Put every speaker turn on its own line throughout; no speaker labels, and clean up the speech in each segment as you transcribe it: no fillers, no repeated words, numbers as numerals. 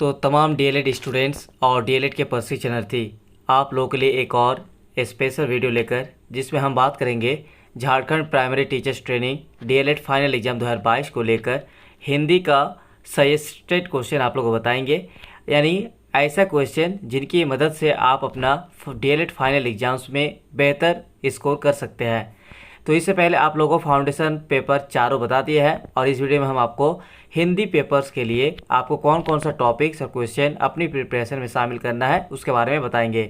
तो तमाम DElEd students और डीएलएड के प्रशिक्षणार्थी आप लोगों के लिए एक और स्पेशल वीडियो लेकर जिसमें हम बात करेंगे Jharkhand primary teachers training DElEd final exam 2022 को लेकर हिंदी का सजेस्टेड क्वेश्चन आप लोगों को बताएंगे। यानी ऐसा क्वेश्चन जिनकी मदद से आप अपना डीएलएड फाइनल एग्ज़ाम्स में बेहतर स्कोर कर सकते हैं। तो इससे पहले आप लोगों को फाउंडेशन पेपर चारों बता दिए हैं और इस वीडियो में हम आपको हिंदी पेपर्स के लिए आपको कौन कौन सा टॉपिक्स और क्वेश्चन अपनी प्रिपरेशन में शामिल करना है उसके बारे में बताएंगे।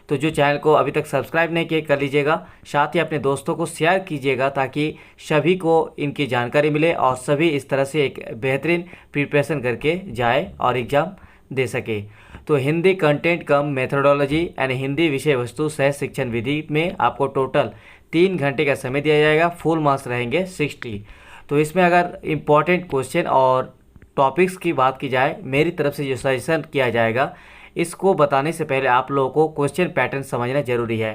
तो जो चैनल को अभी तक सब्सक्राइब नहीं किए कर लीजिएगा, साथ ही अपने दोस्तों को शेयर कीजिएगा ताकि सभी को इनकी जानकारी मिले और सभी इस तरह से एक बेहतरीन प्रिपरेशन करके जाए और एग्ज़ाम दे सके। तो हिंदी कंटेंट कम मेथोडोलॉजी यानी हिंदी विषय वस्तु सह शिक्षण विधि में आपको टोटल 3 घंटे का समय दिया जाएगा। फुल मार्क्स रहेंगे 60। तो इसमें अगर इम्पॉर्टेंट क्वेश्चन और टॉपिक्स की बात की जाए, मेरी तरफ से जो सजेशन किया जाएगा इसको बताने से पहले आप लोगों को क्वेश्चन पैटर्न समझना जरूरी है।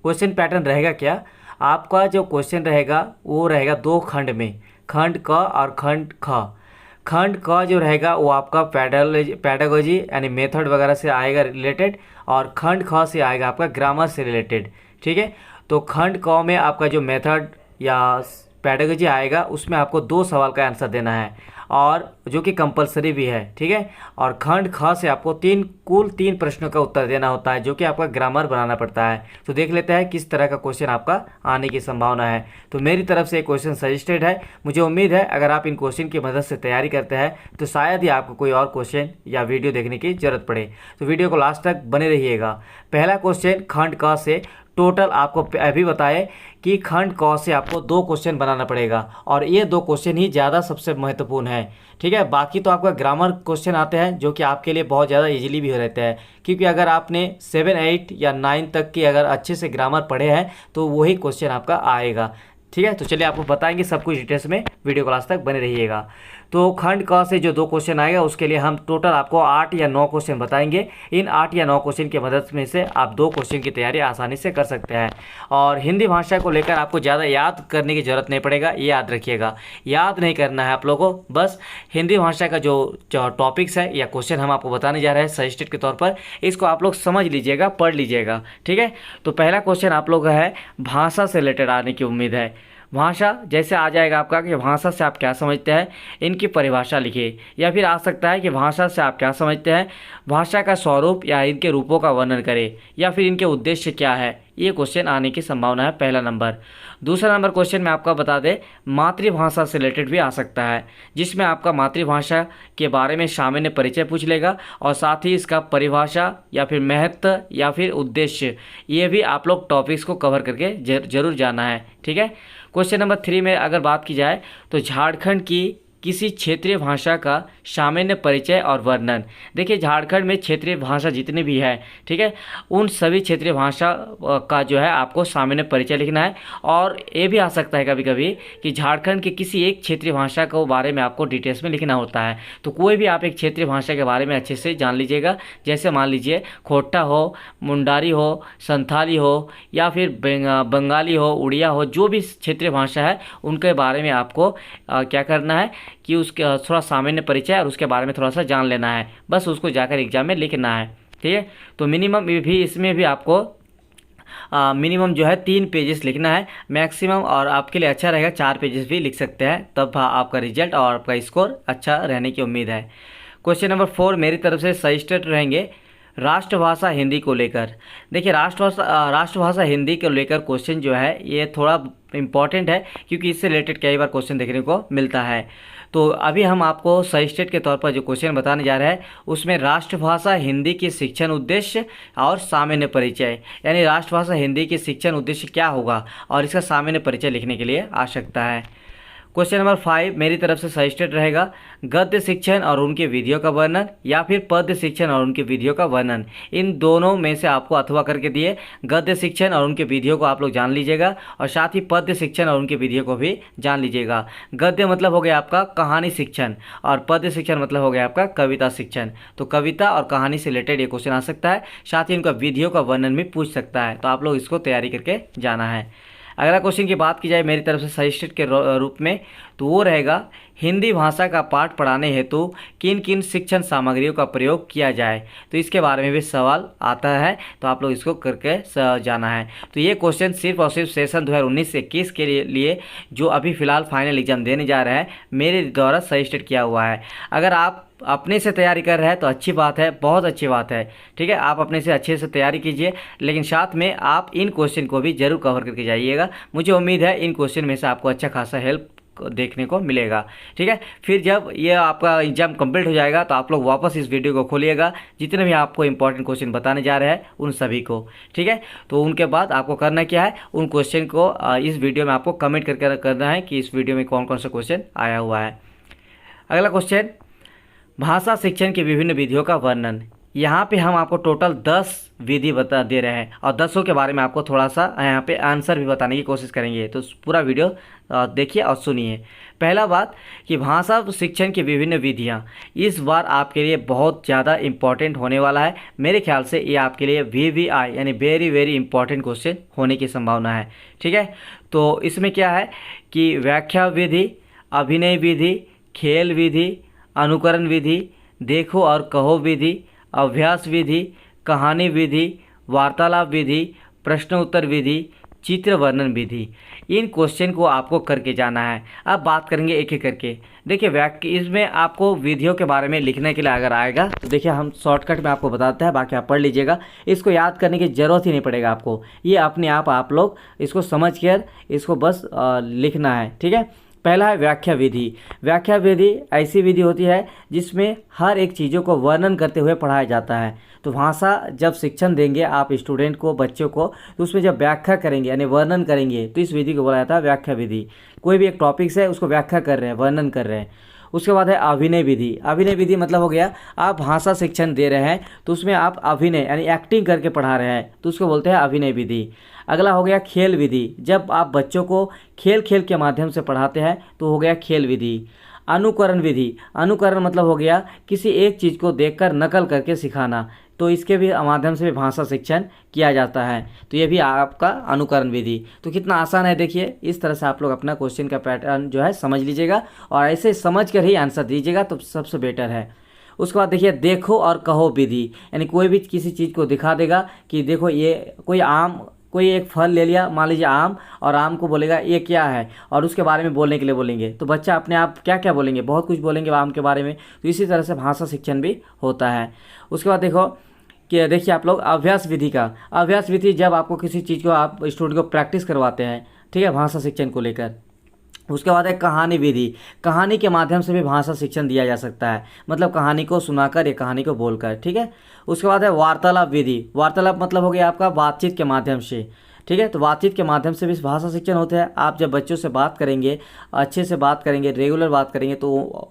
क्वेश्चन पैटर्न रहेगा क्या, आपका जो क्वेश्चन रहेगा वो रहेगा 2 खंड में, खंड क और खंड ख। खंड क जो रहेगा वो आपका पैडागोजी यानी मेथड वगैरह से आएगा रिलेटेड, और खंड ख से आएगा आपका ग्रामर से रिलेटेड। ठीक है, तो खंड क में आपका जो मेथड या पैडागोजी आएगा उसमें आपको 2 सवाल का आंसर देना है और जो कि कंपलसरी भी है। ठीक है, और खंड ख से आपको कुल 3 प्रश्नों का उत्तर देना होता है जो कि आपका ग्रामर बनाना पड़ता है। तो देख लेते हैं किस तरह का क्वेश्चन आपका आने की संभावना है। तो मेरी तरफ से एक क्वेश्चन सजेस्टेड है। मुझे उम्मीद है अगर आप इन क्वेश्चन की मदद से तैयारी करते हैं तो शायद ही आपको कोई और क्वेश्चन या वीडियो देखने की जरूरत पड़े। तो वीडियो को लास्ट तक बने रहिएगा। पहला क्वेश्चन खंड क से, टोटल आपको अभी बताए कि खंड क से आपको 2 क्वेश्चन बनाना पड़ेगा और ये 2 क्वेश्चन ही ज़्यादा सबसे महत्वपूर्ण है। ठीक है, बाकी तो आपका ग्रामर क्वेश्चन आते हैं जो कि आपके लिए बहुत ज़्यादा इजीली भी हो रहते हैं, क्योंकि अगर आपने 7, 8 या 9 तक की अगर अच्छे से ग्रामर पढ़े हैं तो वही क्वेश्चन आपका आएगा। ठीक है, तो चलिए आपको बताएंगे सब कुछ डिटेल्स में, वीडियो को लास्ट तक बने रहिएगा। तो खंड क से जो 2 क्वेश्चन आएगा उसके लिए हम टोटल आपको 8 या 9 क्वेश्चन बताएंगे। इन 8 या 9 क्वेश्चन की मदद में से आप 2 क्वेश्चन की तैयारी आसानी से कर सकते हैं। और हिंदी भाषा को लेकर आपको ज़्यादा याद करने की ज़रूरत नहीं पड़ेगा, ये याद रखिएगा। याद नहीं करना है आप लोगों को, बस हिंदी भाषा का जो टॉपिक्स है या क्वेश्चन हम आपको बताने जा रहे हैं सजेस्टेड के तौर पर, इसको आप लोग समझ लीजिएगा, पढ़ लीजिएगा। ठीक है, तो पहला क्वेश्चन आप लोग है भाषा से रिलेटेड आने की उम्मीद है। भाषा जैसे आ जाएगा आपका कि भाषा से आप क्या समझते हैं, इनकी परिभाषा लिखिए। या फिर आ सकता है कि भाषा से आप क्या समझते हैं, भाषा का स्वरूप या इनके रूपों का वर्णन करें, या फिर इनके उद्देश्य क्या है। ये क्वेश्चन आने की संभावना है, पहला नंबर। दूसरा नंबर क्वेश्चन में आपका बता दें मातृभाषा से रिलेटेड भी आ सकता है, जिसमें आपका मातृभाषा के बारे में सामान्य परिचय पूछ लेगा और साथ ही इसका परिभाषा या फिर महत्व या फिर उद्देश्य, ये भी आप लोग टॉपिक्स को कवर करके जरूर जाना है। ठीक है, क्वेश्चन नंबर 3 में अगर बात की जाए तो झारखंड की किसी क्षेत्रीय भाषा का सामान्य परिचय और वर्णन। देखिए झारखंड में क्षेत्रीय भाषा जितने भी है, ठीक है, उन सभी क्षेत्रीय भाषा का जो है आपको सामान्य परिचय लिखना है। और ये भी आ सकता है कभी कभी कि झारखंड के किसी एक क्षेत्रीय भाषा के बारे में आपको डिटेल्स में लिखना होता है। तो कोई भी आप एक क्षेत्रीय भाषा के बारे में अच्छे से जान लीजिएगा। जैसे मान लीजिए खोटा हो, मुंडारी हो, संथाली हो, या फिर बंगाली हो, उड़िया हो, जो भी क्षेत्रीय भाषा है उनके बारे में आपको क्या करना है कि उसके थोड़ा सामान्य परिचय और उसके बारे में थोड़ा सा जान लेना है। बस उसको जाकर एग्जाम में लिखना है। ठीक है, तो मिनिमम भी इसमें भी आपको मिनिमम जो है 3 पेजेस लिखना है मैक्सिमम, और आपके लिए अच्छा रहेगा 4 पेजेस भी लिख सकते हैं, तब आपका रिजल्ट और आपका स्कोर अच्छा रहने की उम्मीद है। क्वेश्चन नंबर 4 मेरी तरफ से सजेस्टेड रहेंगे राष्ट्रभाषा हिंदी को लेकर। देखिए राष्ट्रभाषा हिंदी को लेकर क्वेश्चन जो है ये थोड़ा इम्पॉर्टेंट है, क्योंकि इससे रिलेटेड कई बार क्वेश्चन देखने को मिलता है। तो अभी हम आपको सजेस्टेड के तौर पर जो क्वेश्चन बताने जा रहे हैं उसमें राष्ट्रभाषा हिंदी के शिक्षण उद्देश्य और सामान्य परिचय, यानी राष्ट्रभाषा हिंदी के शिक्षण उद्देश्य क्या होगा और इसका सामान्य परिचय लिखने के लिए आवश्यकता है। क्वेश्चन नंबर 5 मेरी तरफ से सजेस्टेड रहेगा गद्य शिक्षण और उनके विधियों का वर्णन, या फिर पद्य शिक्षण और उनके विधियों का वर्णन। इन दोनों में से आपको अथवा करके दिए, गद्य शिक्षण और उनके विधियों को आप लोग जान लीजिएगा और साथ ही पद्य शिक्षण और उनके विधियों को भी जान लीजिएगा। गद्य मतलब हो गया आपका कहानी शिक्षण और पद्य शिक्षण मतलब हो गया आपका कविता शिक्षण। तो कविता और कहानी से रिलेटेड ये क्वेश्चन आ सकता है, साथ ही इनका विधियों का वर्णन भी पूछ सकता है। तो आप लोग इसको तैयारी करके जाना है। अगला क्वेश्चन की बात की जाए मेरी तरफ से सजेस्टेड के रूप में, तो वो रहेगा हिंदी भाषा का पाठ पढ़ाने हेतु किन किन शिक्षण सामग्रियों का प्रयोग किया जाए। तो इसके बारे में भी सवाल आता है, तो आप लोग इसको करके जाना है। तो ये क्वेश्चन सिर्फ और सिर्फ सेशन 2019-21 के लिए जो अभी फ़िलहाल फाइनल एग्जाम देने जा रहे हैं मेरे द्वारा सजेस्टेड किया हुआ है। अगर आप अपने से तैयारी कर रहे हैं तो अच्छी बात है, बहुत अच्छी बात है। ठीक है, आप अपने से अच्छे से तैयारी कीजिए, लेकिन साथ में आप इन क्वेश्चन को भी जरूर कवर करके जाइएगा। मुझे उम्मीद है इन क्वेश्चन में से आपको अच्छा खासा हेल्प देखने को मिलेगा। ठीक है, फिर जब ये आपका एग्जाम कंप्लीट हो जाएगा तो आप लोग वापस इस वीडियो को खोलिएगा, जितने भी आपको इंपॉर्टेंट क्वेश्चन बताने जा रहे हैं उन सभी को। ठीक है, तो उनके बाद आपको करना क्या है, उन क्वेश्चन को इस वीडियो में आपको कमेंट करके करना है कि इस वीडियो में कौन कौन सा क्वेश्चन आया हुआ है। अगला क्वेश्चन, भाषा शिक्षण की विभिन्न विधियों का वर्णन। यहाँ पे हम आपको टोटल 10 विधि बता दे रहे हैं और 10 के बारे में आपको थोड़ा सा यहाँ पे आंसर भी बताने की कोशिश करेंगे, तो पूरा वीडियो देखिए और सुनिए। पहला बात कि भाषा शिक्षण की विभिन्न विधियाँ, इस बार आपके लिए बहुत ज़्यादा इम्पॉर्टेंट होने वाला है। मेरे ख्याल से ये आपके लिए VVI यानी वेरी वेरी इंपॉर्टेंट क्वेश्चन होने की संभावना है। ठीक है, तो इसमें क्या है कि व्याख्या विधि, अभिनय विधि, खेल विधि, अनुकरण विधि, देखो और कहो विधि, अभ्यास विधि, कहानी विधि, वार्तालाप विधि, प्रश्न उत्तर विधि, चित्र वर्णन विधि। इन क्वेश्चन को आपको करके जाना है। अब बात करेंगे एक एक करके। देखिए इसमें आपको विधियों के बारे में लिखने के लिए अगर आएगा तो देखिए हम शॉर्टकट में आपको बताते हैं, बाकी आप पढ़ लीजिएगा। इसको याद करने की ज़रूरत ही नहीं पड़ेगा आपको, ये अपने आप लोग इसको समझ कर इसको बस लिखना है। ठीक है, पहला है व्याख्या विधि। व्याख्या विधि ऐसी विधि होती है जिसमें हर एक चीज़ों को वर्णन करते हुए पढ़ाया जाता है। तो भाषा जब शिक्षण देंगे आप स्टूडेंट को, बच्चों को, तो उसमें जब व्याख्या करेंगे यानी वर्णन करेंगे तो इस विधि को बोला जाता है व्याख्या विधि। कोई भी एक टॉपिक है उसको व्याख्या कर रहे हैं, वर्णन कर रहे हैं। उसके बाद है अभिनय विधि। अभिनय विधि मतलब हो गया आप भाषा शिक्षण दे रहे हैं तो उसमें आप अभिनय यानी एक्टिंग करके पढ़ा रहे हैं, तो उसको बोलते हैं अभिनय विधि। अगला हो गया खेल विधि। जब आप बच्चों को खेल खेल के माध्यम से पढ़ाते हैं तो हो गया खेल विधि। अनुकरण विधि, अनुकरण मतलब हो गया किसी एक चीज़ को देखकर नकल करके सिखाना, तो इसके भी माध्यम से भी भाषा शिक्षण किया जाता है, तो ये भी आपका अनुकरण विधि। तो कितना आसान है देखिए। इस तरह से आप लोग अपना क्वेश्चन का पैटर्न जो है समझ लीजिएगा और ऐसे समझ कर ही आंसर दीजिएगा तो सबसे बेटर है। उसके बाद देखिए देखो और कहो विधि, यानी कोई भी किसी चीज़ को दिखा देगा कि देखो ये कोई एक फल ले लिया, मान लीजिए आम, और आम को बोलेगा ये क्या है और उसके बारे में बोलने के लिए बोलेंगे, तो बच्चा अपने आप क्या क्या बोलेंगे, बहुत कुछ बोलेंगे आम के बारे में। तो इसी तरह से भाषा शिक्षण भी होता है। उसके बाद देखिए आप लोग अभ्यास विधि का। अभ्यास विधि जब आपको किसी चीज़ को आप स्टूडेंट को प्रैक्टिस करवाते हैं, ठीक है, भाषा शिक्षण को लेकर। उसके बाद है कहानी विधि। कहानी के माध्यम से भी भाषा शिक्षण दिया जा सकता है, मतलब कहानी को सुनाकर या कहानी को बोलकर। ठीक है, उसके बाद है वार्तालाप विधि। वार्तालाप मतलब हो गया आपका बातचीत के माध्यम से। ठीक है, तो बातचीत के माध्यम से भी भाषा शिक्षण होते हैं। आप जब बच्चों से बात करेंगे, अच्छे से बात करेंगे, रेगुलर बात करेंगे, तो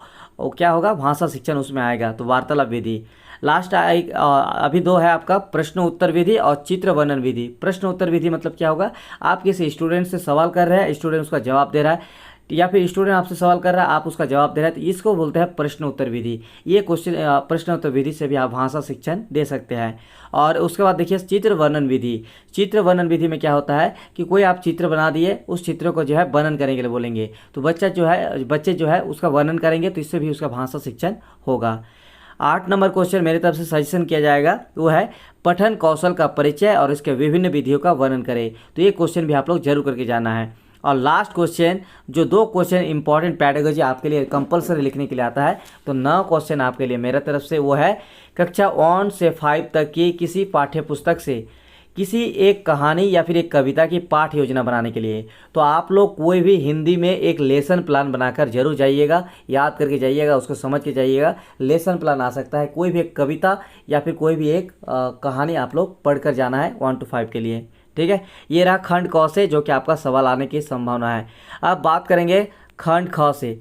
क्या होगा, भाषा शिक्षण उसमें आएगा, तो वार्तालाप विधि। लास्ट अभी 2 है आपका प्रश्न उत्तर विधि और चित्र वर्णन विधि। प्रश्न उत्तर विधि मतलब क्या होगा, आप किसी स्टूडेंट से सवाल कर रहे हैं, स्टूडेंट उसका जवाब दे रहा है, या फिर स्टूडेंट आपसे सवाल कर रहा है, आप उसका जवाब दे रहे हैं, तो इसको बोलते हैं प्रश्न उत्तर विधि। ये क्वेश्चन प्रश्न उत्तर विधि से भी आप भाषा शिक्षण दे सकते हैं। और उसके बाद देखिए चित्र वर्णन विधि। चित्र वर्णन विधि में क्या होता है कि कोई आप चित्र बना दिए, उस चित्र को जो है वर्णन करने के लिए बोलेंगे, तो बच्चे जो है उसका वर्णन करेंगे, तो इससे भी उसका भाषा शिक्षण होगा। 8 नंबर क्वेश्चन मेरे तरफ से सजेशन किया जाएगा, वो है पठन कौशल का परिचय और इसके विभिन्न विधियों का वर्णन करें। तो ये क्वेश्चन भी आप लोग जरूर करके जाना है। और लास्ट क्वेश्चन, जो 2 क्वेश्चन इंपॉर्टेंट पैडागोजी आपके लिए कंपलसरी लिखने के लिए आता है, तो 9 क्वेश्चन आपके लिए मेरे तरफ से, वो है कक्षा 1 से 5 तक की किसी पाठ्य पुस्तक से किसी एक कहानी या फिर एक कविता की पाठ योजना बनाने के लिए। तो आप लोग कोई भी हिंदी में एक लेसन प्लान बनाकर जरूर जाइएगा, याद करके जाइएगा, उसको समझ के जाइएगा। लेसन प्लान आ सकता है, कोई भी एक कविता या फिर कोई भी एक कहानी आप लोग पढ़कर जाना है 1 से 5 के लिए। ठीक है, ये रहा खंड क से, जो कि आपका सवाल आने की संभावना है। अब बात करेंगे खंड ख से।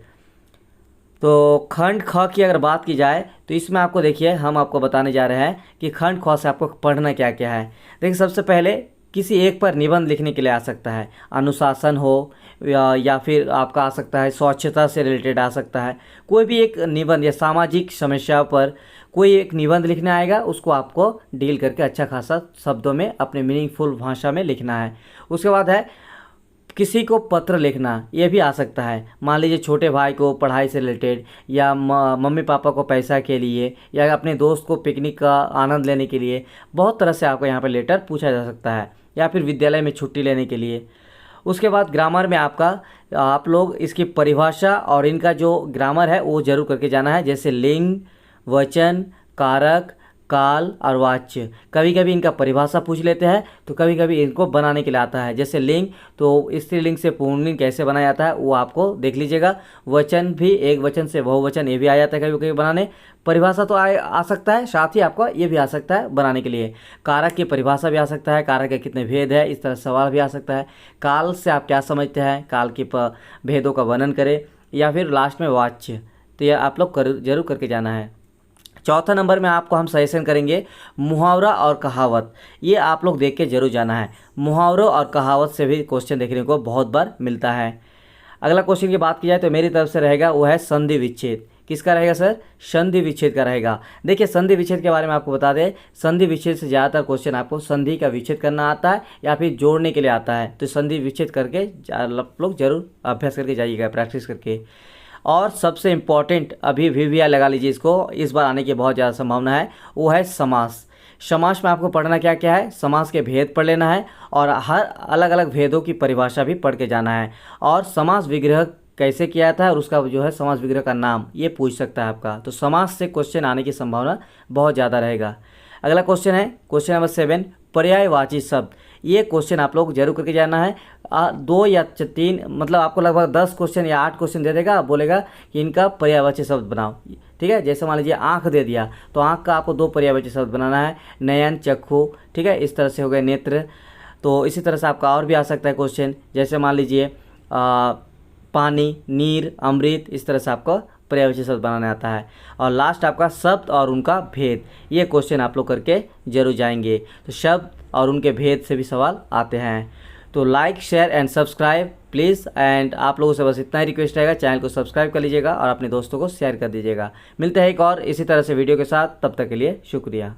तो खंड ख की अगर बात की जाए तो इसमें आपको देखिए हम आपको बताने जा रहे हैं कि खंड ख से आपको पढ़ना क्या क्या है। देखिए सबसे पहले किसी एक पर निबंध लिखने के लिए आ सकता है, अनुशासन हो या फिर आपका आ सकता है स्वच्छता से रिलेटेड आ सकता है, कोई भी एक निबंध या सामाजिक समस्या पर कोई एक निबंध लिखना आएगा, उसको आपको डील करके अच्छा खासा शब्दों में अपने मीनिंगफुल भाषा में लिखना है। उसके बाद है किसी को पत्र लिखना ये भी आ सकता है। मान लीजिए छोटे भाई को पढ़ाई से रिलेटेड, या मम्मी पापा को पैसा के लिए, या अपने दोस्त को पिकनिक का आनंद लेने के लिए, बहुत तरह से आपको यहाँ पर लेटर पूछा जा सकता है, या फिर विद्यालय में छुट्टी लेने के लिए। उसके बाद ग्रामर में आप लोग इसकी परिभाषा और इनका जो ग्रामर है वो जरूर करके जाना है, जैसे लिंग, वचन, कारक, काल और वाच्य। कभी कभी इनका परिभाषा पूछ लेते हैं, तो कभी कभी इनको बनाने के लिए आता है। जैसे लिंग, तो स्त्रीलिंग से पुल्लिंग कैसे बनाया जाता है वो आपको देख लीजिएगा। वचन भी एक वचन से बहुवचन ये भी आ जाता है कभी कभी बनाने। परिभाषा तो आ सकता है, साथ ही आपका ये भी आ सकता है बनाने के लिए। कारक की परिभाषा भी आ सकता है, कारक के कितने भेद है, इस तरह सवाल भी आ सकता है। काल से आप क्या समझते हैं, काल के भेदों का वर्णन करें। या फिर लास्ट में वाच्य, तो यह आप लोग जरूर करके जाना है। चौथा नंबर में आपको हम सजेशन करेंगे मुहावरा और कहावत। ये आप लोग देख के जरूर जाना है। मुहावरों और कहावत से भी क्वेश्चन देखने को बहुत बार मिलता है। अगला क्वेश्चन की बात की जाए तो मेरी तरफ से रहेगा वो है संधि विच्छेद। किसका रहेगा सर? संधि विच्छेद का रहेगा। देखिए संधि विच्छेद के बारे में आपको बता दें, संधि विच्छेद से ज़्यादातर क्वेश्चन आपको संधि का विच्छेद करना आता है या फिर जोड़ने के लिए आता है। तो संधि विच्छेद करके आप लोग जरूर अभ्यास करके जाइएगा, प्रैक्टिस करके। और सबसे इम्पॉर्टेंट अभी भी लगा लीजिए इसको, इस बार आने की बहुत ज़्यादा संभावना है, वो है समास। समास में आपको पढ़ना क्या क्या है, समास के भेद पढ़ लेना है और हर अलग अलग भेदों की परिभाषा भी पढ़ के जाना है। और समास विग्रह कैसे किया जाता है और उसका जो है समास विग्रह का नाम ये पूछ सकता है आपका। तो समास से क्वेश्चन आने की संभावना बहुत ज़्यादा रहेगा। अगला क्वेश्चन है क्वेश्चन नंबर 7, पर्यायवाची शब्द। ये क्वेश्चन आप लोग जरूर करके जाना है। 2 या 3 मतलब आपको लगभग 10 क्वेश्चन या 8 क्वेश्चन दे देगा, बोलेगा कि इनका पर्यायवाची शब्द बनाओ। ठीक है, जैसे मान लीजिए आँख दे दिया तो आँख का आपको 2 पर्यायवाची शब्द बनाना है, नयन, चक्षु। ठीक है, इस तरह से हो गए नेत्र। तो इसी तरह से आपका और भी आ सकता है क्वेश्चन, जैसे मान लीजिए पानी, नीर, अमृत। इस तरह से आपको पर्यायवाची शब्द बनाना आता है। और लास्ट आपका शब्द और उनका भेद, ये क्वेश्चन आप लोग करके जरूर जाएंगे। तो शब्द और उनके भेद से भी सवाल आते हैं। तो like, share and subscribe please. And आप लोगों से बस इतना ही रिक्वेस्ट रहेगा, चैनल को सब्सक्राइब कर लीजिएगा और अपने दोस्तों को शेयर कर दीजिएगा। मिलते हैं एक और इसी तरह से वीडियो के साथ, तब तक के लिए शुक्रिया।